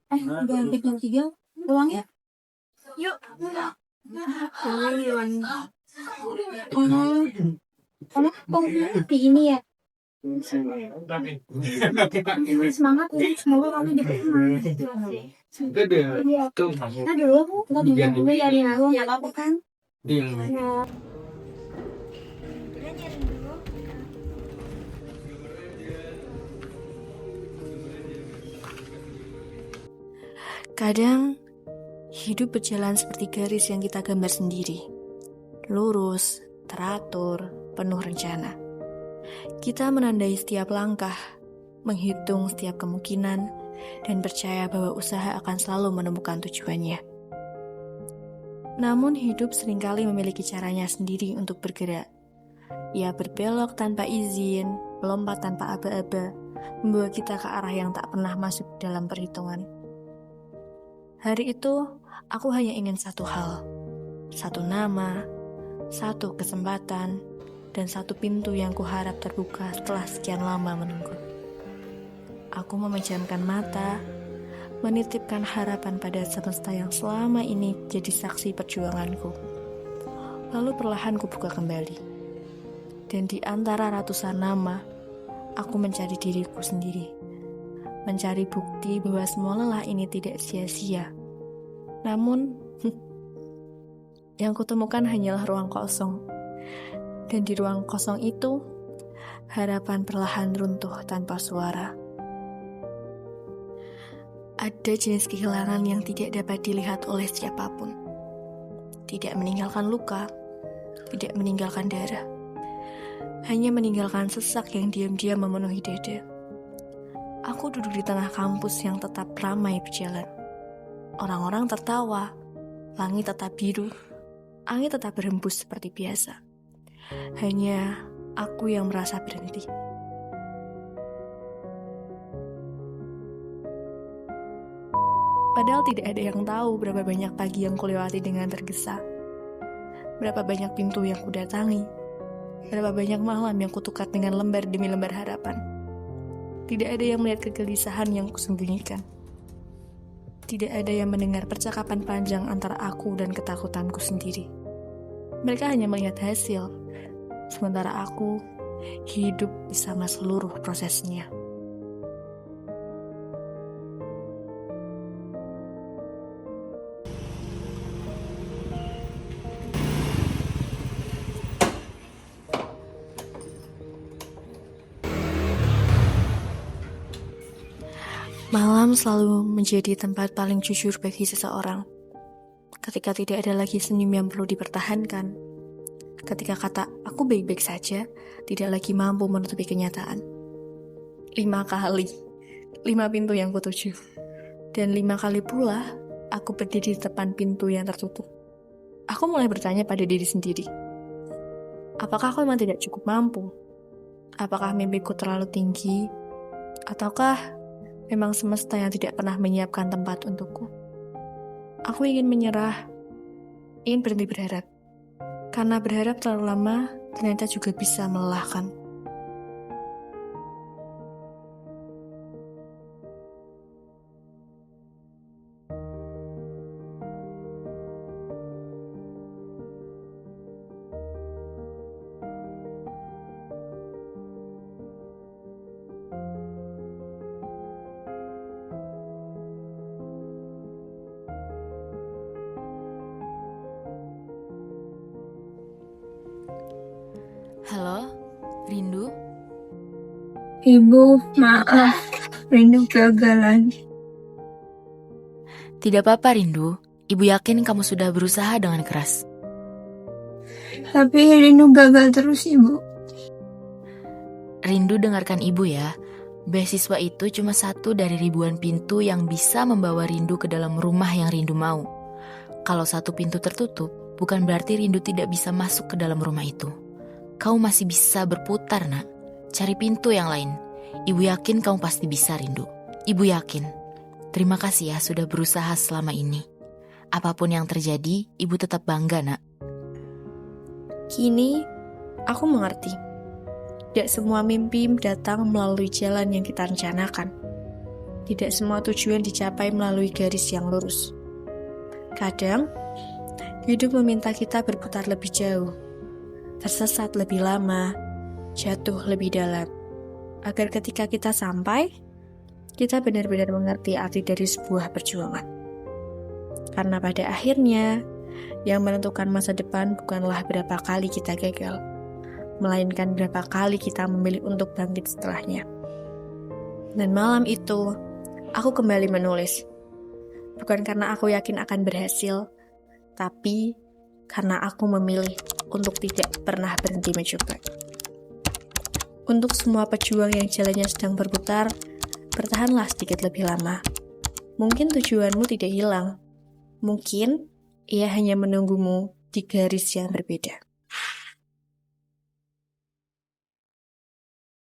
Udah hampir jam 3, pulang ya? Yuk. Kamu di ini ya? Semangat ya, semoga kamu diterima. Kita dulu nyari aku, nggak apa-apa kan? Kadang, hidup berjalan seperti garis yang kita gambar sendiri. Lurus, teratur, penuh rencana. Kita menandai setiap langkah, menghitung setiap kemungkinan, dan percaya bahwa usaha akan selalu menemukan tujuannya. Namun hidup seringkali memiliki caranya sendiri untuk bergerak. Ia berbelok tanpa izin, melompat tanpa aba-aba, membawa kita ke arah yang tak pernah masuk dalam perhitungan. Hari itu, aku hanya ingin satu hal, satu nama, satu kesempatan, dan satu pintu yang kuharap terbuka setelah sekian lama menunggu. Aku memejamkan mata, menitipkan harapan pada semesta yang selama ini jadi saksi perjuanganku. Lalu perlahan kubuka kembali. Dan di antara ratusan nama, aku mencari diriku sendiri. Mencari bukti bahwa semua lelah ini tidak sia-sia. Namun, yang kutemukan hanyalah ruang kosong. Dan di ruang kosong itu, harapan perlahan runtuh tanpa suara. Ada jenis kehilangan yang tidak dapat dilihat oleh siapapun. Tidak meninggalkan luka, tidak meninggalkan darah. Hanya meninggalkan sesak yang diam-diam memenuhi dada. Aku duduk di tengah kampus yang tetap ramai berjalan. Orang-orang tertawa, langit tetap biru, angin tetap berhembus seperti biasa. Hanya aku yang merasa berhenti. Padahal tidak ada yang tahu berapa banyak pagi yang kulewati dengan tergesa. Berapa banyak pintu yang kudatangi. Berapa banyak malam yang kutukar dengan lembar demi lembar harapan. Tidak ada yang melihat kegelisahan yang kusembunyikan. Tidak ada yang mendengar percakapan panjang antara aku dan ketakutanku sendiri. Mereka hanya melihat hasil, sementara aku hidup bersama seluruh prosesnya. Malam selalu menjadi tempat paling jujur bagi seseorang. Ketika tidak ada lagi senyum yang perlu dipertahankan. Ketika kata, aku baik-baik saja, tidak lagi mampu menutupi kenyataan. 5 kali, 5 pintu yang kutuju. Dan 5 kali pula, aku berdiri di depan pintu yang tertutup. Aku mulai bertanya pada diri sendiri. Apakah aku memang tidak cukup mampu? Apakah mimpiku terlalu tinggi? Ataukah memang semesta yang tidak pernah menyiapkan tempat untukku? Aku ingin menyerah, ingin berhenti berharap. Karena berharap terlalu lama, ternyata juga bisa melelahkan. Halo, Rindu? Ibu, maaf. Rindu gagal lagi. Tidak apa-apa, Rindu. Ibu yakin kamu sudah berusaha dengan keras. Tapi Rindu gagal terus, Ibu. Rindu, dengarkan ibu ya. Beasiswa itu cuma satu dari ribuan pintu yang bisa membawa Rindu ke dalam rumah yang Rindu mau. Kalau satu pintu tertutup, bukan berarti Rindu tidak bisa masuk ke dalam rumah itu. Kau masih bisa berputar, nak. Cari pintu yang lain. Ibu yakin kamu pasti bisa, Rindu. Ibu yakin. Terima kasih ya sudah berusaha selama ini. Apapun yang terjadi, ibu tetap bangga, nak. Kini, aku mengerti. Tidak semua mimpi datang melalui jalan yang kita rencanakan. Tidak semua tujuan dicapai melalui garis yang lurus. Kadang, hidup meminta kita berputar lebih jauh, tersesat lebih lama, jatuh lebih dalam, agar ketika kita sampai, kita benar-benar mengerti arti dari sebuah perjuangan. Karena pada akhirnya, yang menentukan masa depan bukanlah berapa kali kita gagal, melainkan berapa kali kita memilih untuk bangkit setelahnya. Dan malam itu, aku kembali menulis. Bukan karena aku yakin akan berhasil, tapi karena aku memilih untuk tidak pernah berhenti mencoba. Untuk semua pejuang yang jalannya sedang berputar, bertahanlah sedikit lebih lama. Mungkin tujuanmu tidak hilang. Mungkin ia hanya menunggumu di garis yang berbeda.